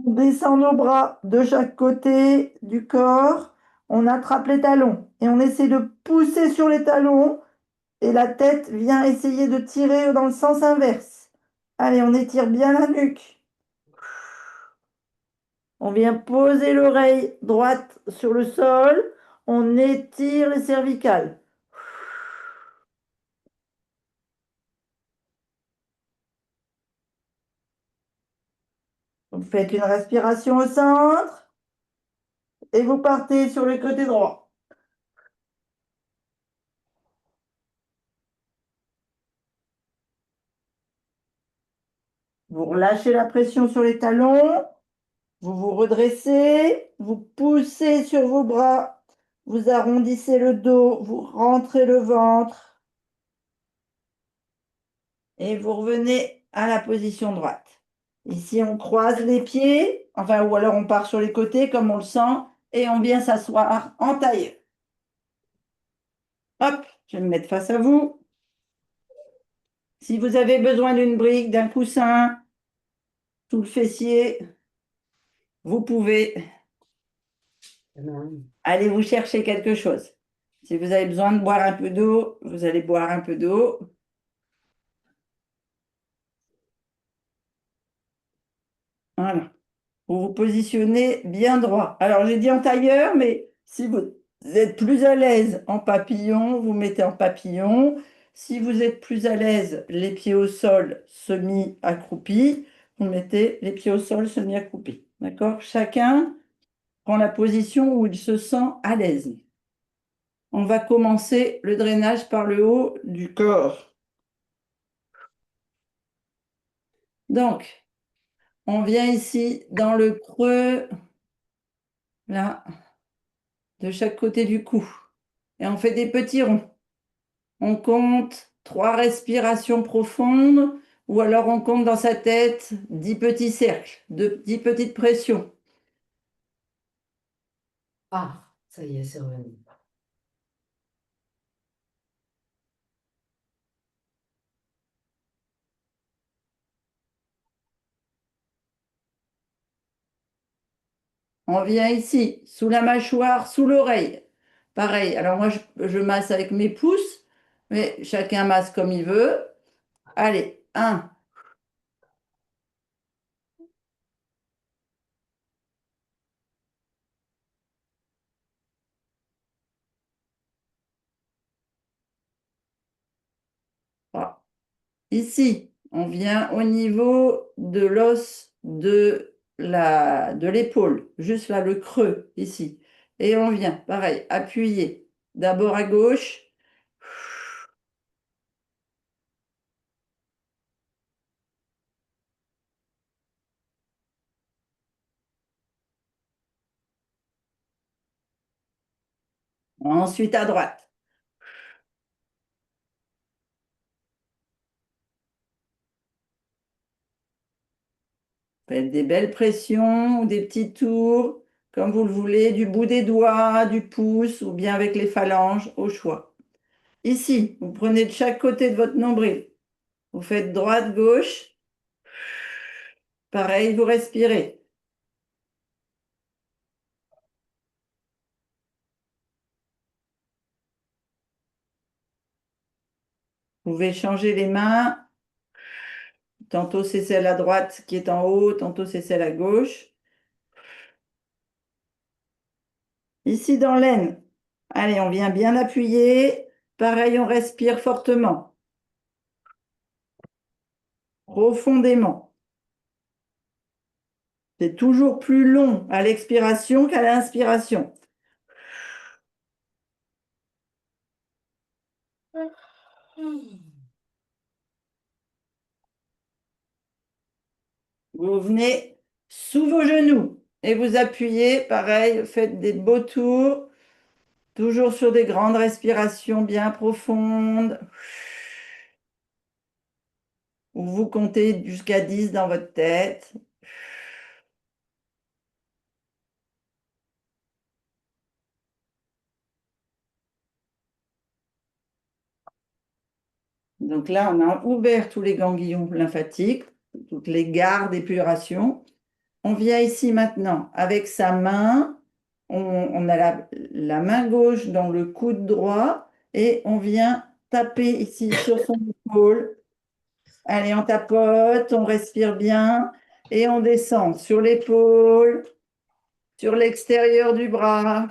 On descend nos bras de chaque côté du corps, on attrape les talons et on essaie de pousser sur les talons et la tête vient essayer de tirer dans le sens inverse. Allez, on étire bien la nuque. On vient poser l'oreille droite sur le sol, on étire les cervicales. Vous faites une respiration au centre et vous partez sur le côté droit. Vous relâchez la pression sur les talons, vous vous redressez, vous poussez sur vos bras, vous arrondissez le dos, vous rentrez le ventre et vous revenez à la position droite. Ici, on croise les pieds, enfin, ou alors on part sur les côtés comme on le sent et on vient s'asseoir en tailleur. Hop, je vais me mettre face à vous. Si vous avez besoin d'une brique, d'un coussin, sous le fessier, vous pouvez aller vous chercher quelque chose. Si vous avez besoin de boire un peu d'eau, vous allez boire un peu d'eau. Voilà. Vous vous positionnez bien droit. Alors, j'ai dit en tailleur, mais si vous êtes plus à l'aise en papillon, vous mettez en papillon. Si vous êtes plus à l'aise les pieds au sol semi-accroupis, vous mettez les pieds au sol semi-accroupis. D'accord? Chacun prend la position où il se sent à l'aise. On va commencer le drainage par le haut du corps. Donc, on vient ici dans le creux, là, de chaque côté du cou. Et on fait des petits ronds. On compte 3 respirations profondes ou alors on compte dans sa tête 10 petits cercles, 10 petites pressions. Ah, ça y est, c'est revenu. On vient ici, sous la mâchoire, sous l'oreille. Pareil, alors moi je masse avec mes pouces, mais chacun masse comme il veut. Allez, 1. Ici, on vient au niveau de l'os de l'épaule, juste là, le creux, ici. Et on vient, pareil, appuyer. D'abord à gauche. Ensuite à droite. Faites des belles pressions ou des petits tours, comme vous le voulez, du bout des doigts, du pouce ou bien avec les phalanges, au choix. Ici, vous prenez de chaque côté de votre nombril. Vous faites droite-gauche. Pareil, vous respirez. Vous pouvez changer les mains. Tantôt c'est celle à droite qui est en haut, tantôt c'est celle à gauche. Ici dans l'aine, allez, on vient bien appuyer. Pareil, on respire fortement, profondément. C'est toujours plus long à l'expiration qu'à l'inspiration. Vous venez sous vos genoux et vous appuyez, pareil, faites des beaux tours, toujours sur des grandes respirations bien profondes, où vous comptez jusqu'à 10 dans votre tête. Donc là, on a ouvert tous les ganglions lymphatiques, toutes les gares d'épuration. On vient ici maintenant avec sa main. On a la main gauche dans le coude droit et on vient taper ici sur son épaule. Allez, on tapote, on respire bien et on descend sur l'épaule, sur l'extérieur du bras,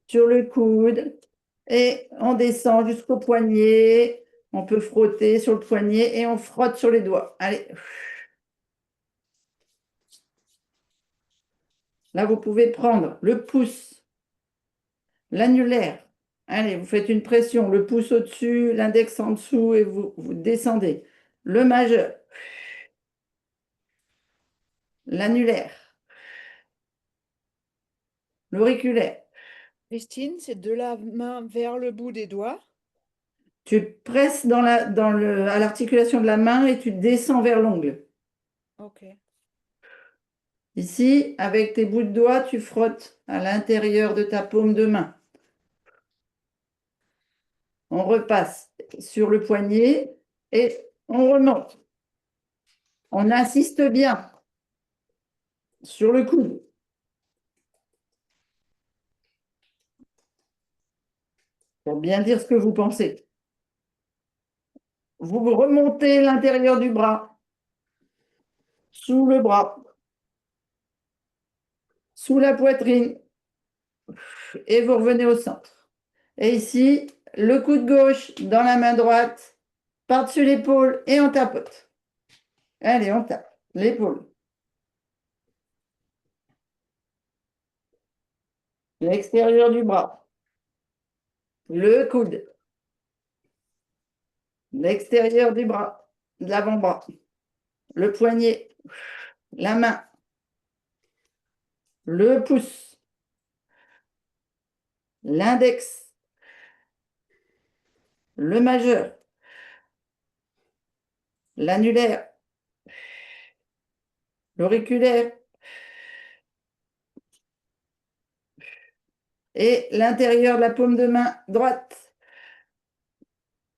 sur le coude et on descend jusqu'au poignet. On peut frotter sur le poignet et on frotte sur les doigts. Allez. Là, vous pouvez prendre le pouce, l'annulaire. Allez, vous faites une pression, le pouce au-dessus, l'index en dessous et vous descendez. Le majeur, l'annulaire, l'auriculaire. Christine, c'est de la main vers le bout des doigts. Tu presses à l'articulation de la main et tu descends vers l'ongle. Ok. Ici, avec tes bouts de doigts, tu frottes à l'intérieur de ta paume de main. On repasse sur le poignet et on remonte. On insiste bien sur le coude. Pour bien dire ce que vous pensez. Vous remontez l'intérieur du bras, sous le bras, sous la poitrine, et vous revenez au centre. Et ici, le coude gauche dans la main droite, par-dessus l'épaule, et on tapote. Allez, on tape l'épaule. L'extérieur du bras. Le coude. L'extérieur du bras, de l'avant-bras. Le poignet. La main. Le pouce. L'index. Le majeur. l'annulaire, l'auriculaire et l'intérieur de la paume de main droite,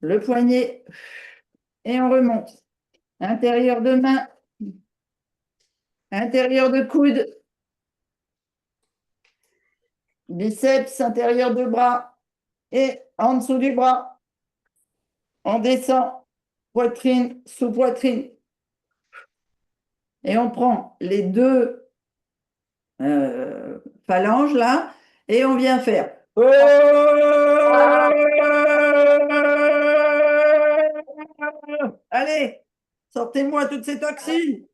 le poignet et on remonte. Intérieur de main, intérieur de coude, biceps, intérieur de bras et en dessous du bras. On descend, poitrine sous poitrine. Et on prend les deux phalanges là et on vient faire. Allez, sortez-moi toutes ces toxines.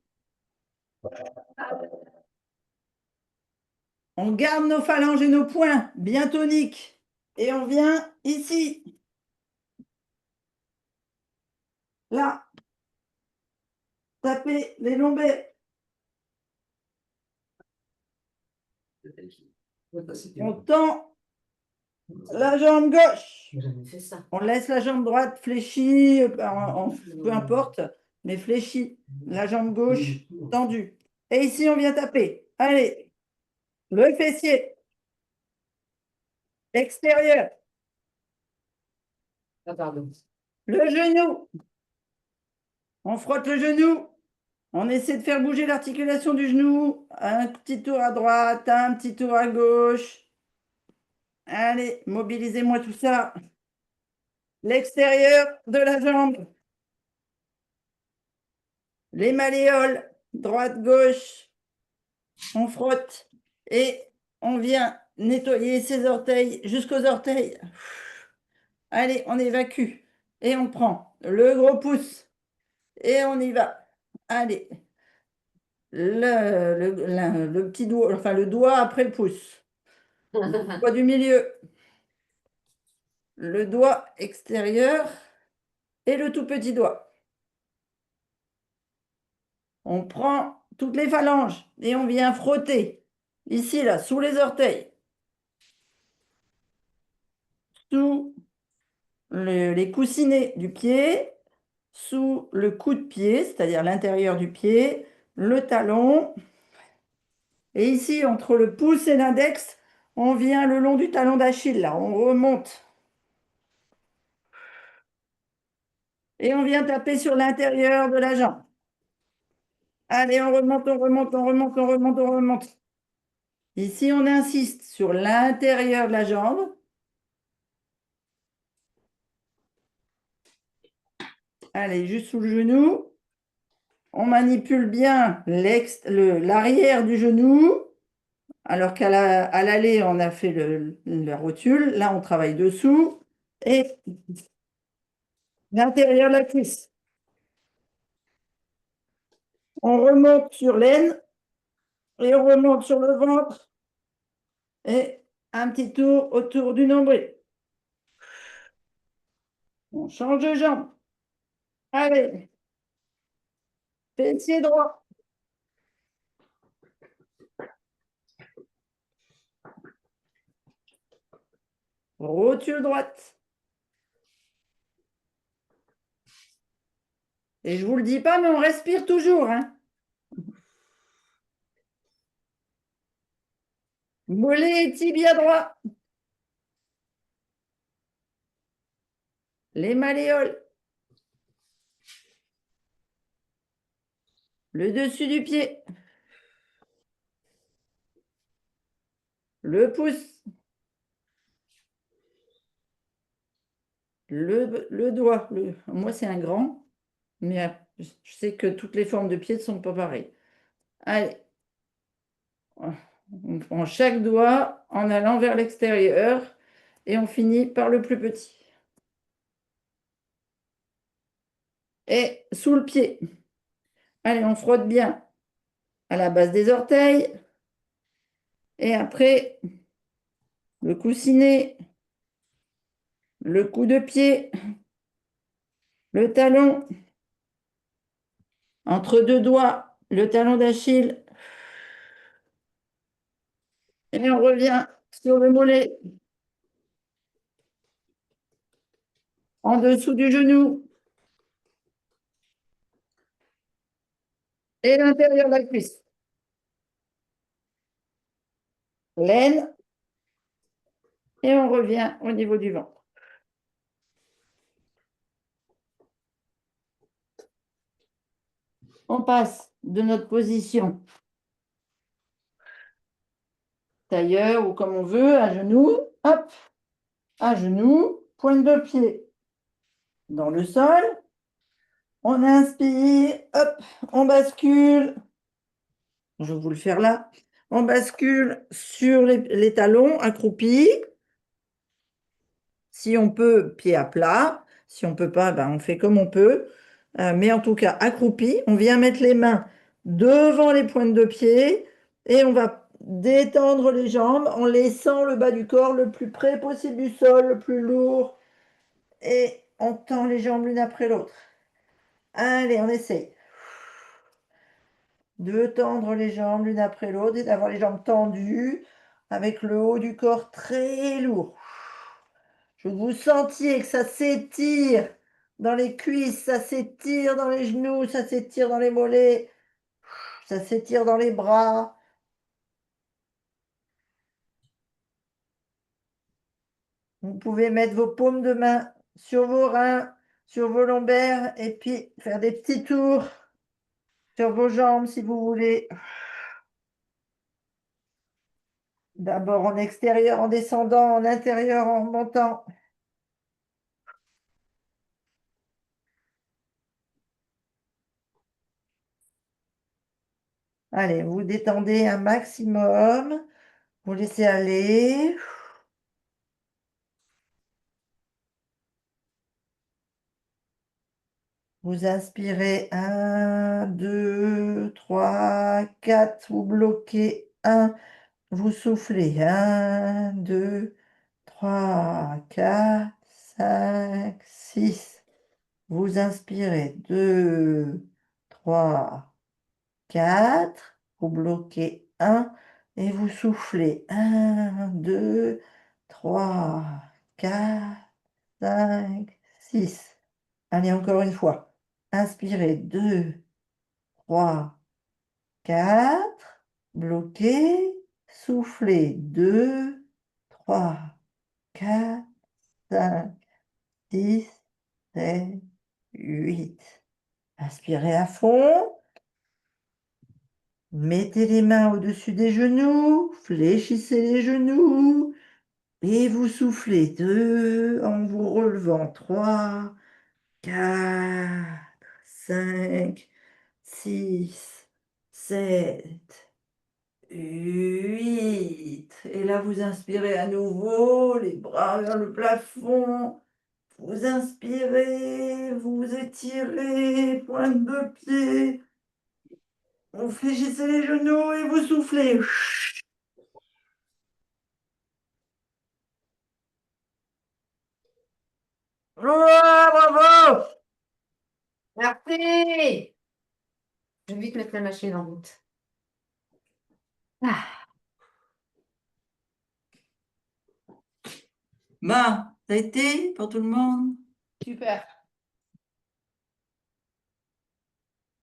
On garde nos phalanges et nos poings bien toniques. Et on vient ici. Là. Taper les lombaires. On tend la jambe gauche. On laisse la jambe droite fléchie, peu importe, mais fléchie. La jambe gauche tendue. Et ici, on vient taper. Allez, le fessier. Extérieur. Le genou. On frotte le genou. On essaie de faire bouger l'articulation du genou. Un petit tour à droite, un petit tour à gauche. Allez, mobilisez-moi tout ça. L'extérieur de la jambe. Les malléoles, droite, gauche. On frotte et on vient nettoyer ses orteils jusqu'aux orteils. Allez, on évacue et on prend le gros pouce et on y va. Allez, le petit doigt, enfin le doigt après le pouce. Le doigt du milieu, le doigt extérieur et le tout petit doigt. On prend toutes les phalanges et on vient frotter ici, là, sous les orteils, sous les coussinets du pied, sous le coup de pied, c'est-à-dire l'intérieur du pied, le talon. Et ici, entre le pouce et l'index, on vient le long du talon d'Achille, là, on remonte. Et on vient taper sur l'intérieur de la jambe. Allez, on remonte, on remonte, on remonte, on remonte, on remonte. Ici, on insiste sur l'intérieur de la jambe. Allez, juste sous le genou. On manipule bien l'arrière du genou. Alors qu'à l'aller, on a fait la rotule. Là, on travaille dessous. Et l'intérieur de la cuisse. On remonte sur l'aine et on remonte sur le ventre. Et un petit tour autour du nombril. On change de jambe. Allez. Fessier droit. Rotule droite. Et je vous le dis pas, mais on respire toujours, hein. Mollet et tibia droit. Les malléoles. Le dessus du pied. Le pouce. Le doigt. Moi, c'est un grand, mais je sais que toutes les formes de pieds ne sont pas pareilles. Allez. On prend chaque doigt en allant vers l'extérieur et on finit par le plus petit. Et sous le pied. Allez, on frotte bien à la base des orteils. Et après, le coussinet, le coup de pied, le talon, entre deux doigts, le talon d'Achille. Et on revient sur le mollet, en dessous du genou. Et l'intérieur de la cuisse. L'aine. Et on revient au niveau du ventre. On passe de notre position tailleur ou comme on veut, à genoux, hop, à genoux, pointe de pied dans le sol. On inspire, hop, on bascule. Je vais vous le faire là. On bascule sur les talons accroupis. Si on peut, pied à plat. Si on peut pas, ben on fait comme on peut. Mais en tout cas, accroupi. On vient mettre les mains devant les pointes de pied et on va détendre les jambes en laissant le bas du corps le plus près possible du sol, le plus lourd. Et on tend les jambes l'une après l'autre. Allez, on essaye de tendre les jambes l'une après l'autre et d'avoir les jambes tendues avec le haut du corps très lourd. Je veux que vous sentiez que ça s'étire dans les cuisses, ça s'étire dans les genoux, ça s'étire dans les mollets, ça s'étire dans les bras. Vous pouvez mettre vos paumes de main sur vos reins, sur vos lombaires et puis faire des petits tours sur vos jambes si vous voulez. D'abord en extérieur en descendant, en intérieur en montant. Allez, vous détendez un maximum. Vous laissez aller. Vous inspirez 1, 2, 3, 4. Vous bloquez 1. Vous soufflez 1, 2, 3, 4, 5, 6. Vous inspirez 2, 3, 4. Vous bloquez 1 et vous soufflez 1, 2, 3, 4, 5, 6. Allez, encore une fois. Inspirez 2, 3, 4. Bloquez. Soufflez 2, 3, 4, 5, 6, 7, 8. Inspirez à fond. Mettez les mains au-dessus des genoux. Fléchissez les genoux. Et vous soufflez 2 en vous relevant 3, 4, 5, 6, 7, 8. Et là, vous inspirez à nouveau, les bras vers le plafond. Vous inspirez, vous étirez, pointe de pied. Vous fléchissez les genoux et vous soufflez. Oh, bravo! Merci! Je vais vite mettre la machine en route. Ah. Bon, ça a été pour tout le monde? Super.